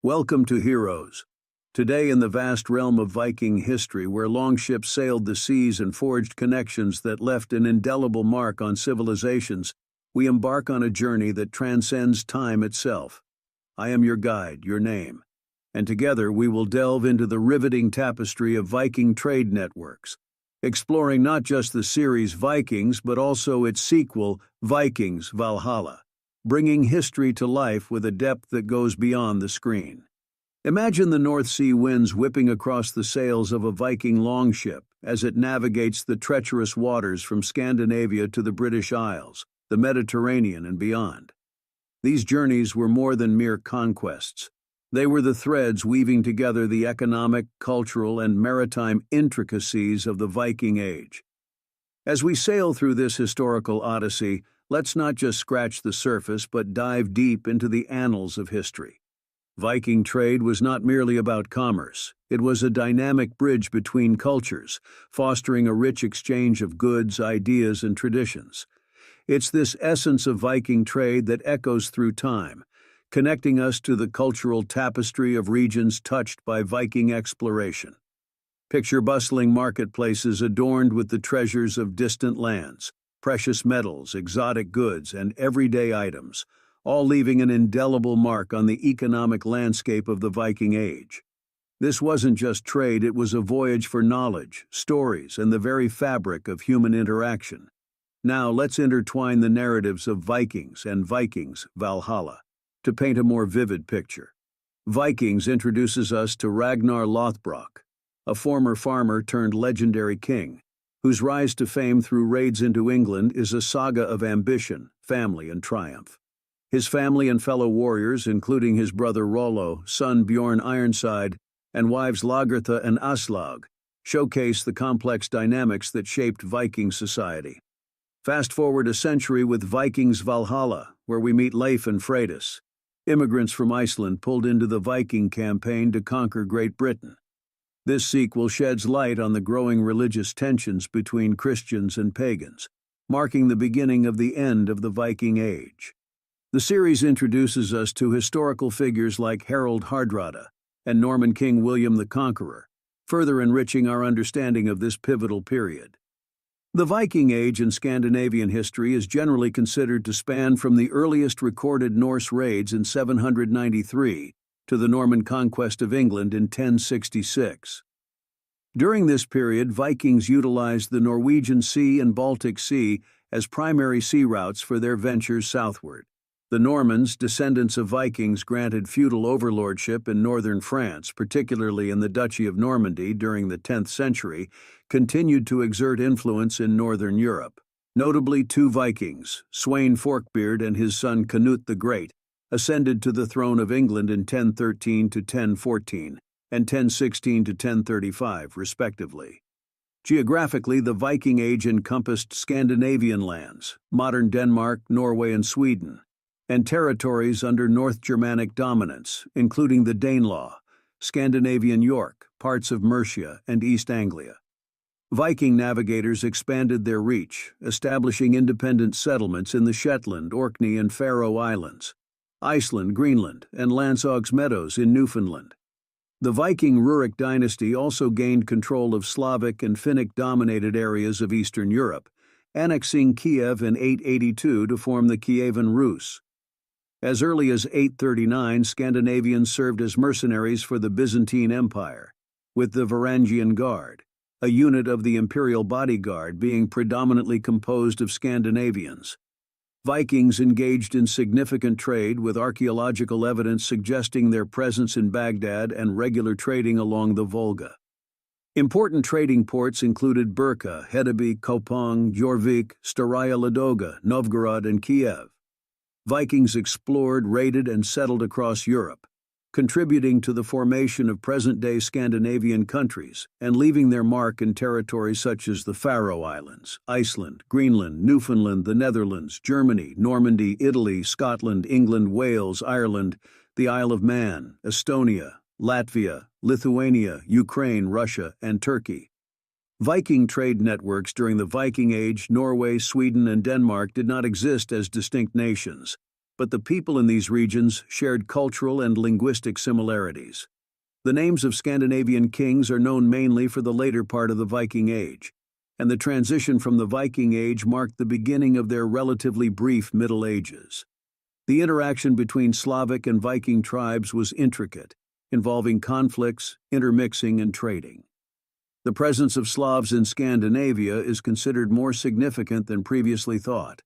Welcome to Heroes. Today, in the vast realm of Viking history, where longships sailed the seas and forged connections that left an indelible mark on civilizations, we embark on a journey that transcends time itself. I am your guide, your name, and together we will delve into the riveting tapestry of Viking trade networks, exploring not just the series Vikings but also its sequel, Vikings Valhalla, bringing history to life with a depth that goes beyond the screen. Imagine the North Sea winds whipping across the sails of a Viking longship as it navigates the treacherous waters from Scandinavia to the British Isles, the Mediterranean and beyond. These journeys were more than mere conquests. They were the threads weaving together the economic, cultural, and maritime intricacies of the Viking Age. As we sail through this historical Odyssey, let's not just scratch the surface but dive deep into the annals of history. Viking trade was not merely about commerce. It was a dynamic bridge between cultures, fostering a rich exchange of goods, ideas, and traditions. It's this essence of Viking trade that echoes through time, connecting us to the cultural tapestry of regions touched by Viking exploration. Picture bustling marketplaces adorned with the treasures of distant lands, precious metals, exotic goods, and everyday items, all leaving an indelible mark on the economic landscape of the Viking Age. This wasn't just trade, it was a voyage for knowledge, stories, and the very fabric of human interaction. Now let's intertwine the narratives of Vikings and Vikings Valhalla to paint a more vivid picture. Vikings introduces us to Ragnar Lothbrok, a former farmer turned legendary king, whose rise to fame through raids into England is a saga of ambition, family, and triumph. His family and fellow warriors, including his brother Rollo, son Bjorn Ironside, and wives Lagertha and Aslaug, showcase the complex dynamics that shaped Viking society. Fast forward a century with Vikings Valhalla, where we meet Leif and Freydis, immigrants from Iceland pulled into the Viking campaign to conquer Great Britain. This sequel sheds light on the growing religious tensions between Christians and pagans, marking the beginning of the end of the Viking Age. The series introduces us to historical figures like Harald Hardrada and Norman King William the Conqueror, further enriching our understanding of this pivotal period. The Viking Age in Scandinavian history is generally considered to span from the earliest recorded Norse raids in 793 to the Norman conquest of England in 1066. During this period, Vikings utilized the Norwegian Sea and Baltic Sea as primary sea routes for their ventures southward. The Normans, descendants of Vikings, granted feudal overlordship in northern France, particularly in the Duchy of Normandy during the 10th century, continued to exert influence in northern Europe. Notably, two Vikings, Sweyn Forkbeard and his son Canute the Great, ascended to the throne of England in 1013 to 1014 and 1016 to 1035, respectively. Geographically, the Viking Age encompassed Scandinavian lands, modern Denmark, Norway, and Sweden, and territories under North Germanic dominance, including the Danelaw, Scandinavian York, parts of Mercia, and East Anglia. Viking navigators expanded their reach, establishing independent settlements in the Shetland, Orkney, and Faroe Islands, Iceland, Greenland, and Landsog's Meadows in Newfoundland. The Viking Rurik dynasty also gained control of Slavic and Finnic-dominated areas of Eastern Europe, annexing Kiev in 882 to form the Kievan Rus. As early as 839, Scandinavians served as mercenaries for the Byzantine Empire, with the Varangian Guard, a unit of the imperial bodyguard being predominantly composed of Scandinavians. Vikings engaged in significant trade, with archaeological evidence suggesting their presence in Baghdad and regular trading along the Volga. Important trading ports included Burka, Hedeby, Kopang, Jorvik, Staraya Ladoga, Novgorod, and Kiev. Vikings explored, raided, and settled across Europe, contributing to the formation of present-day Scandinavian countries and leaving their mark in territories such as the Faroe Islands, Iceland, Greenland, Newfoundland, the Netherlands, Germany, Normandy, Italy, Scotland, England, Wales, Ireland, the Isle of Man, Estonia, Latvia, Lithuania, Ukraine, Russia, and Turkey. Viking trade networks during the Viking Age, Norway, Sweden, and Denmark did not exist as distinct nations. but the people in these regions shared cultural and linguistic similarities. The names of Scandinavian kings are known mainly for the later part of the Viking Age, and the transition from the Viking Age marked the beginning of their relatively brief Middle Ages. The interaction between Slavic and Viking tribes was intricate, involving conflicts, intermixing, and trading. The presence of Slavs in Scandinavia is considered more significant than previously thought.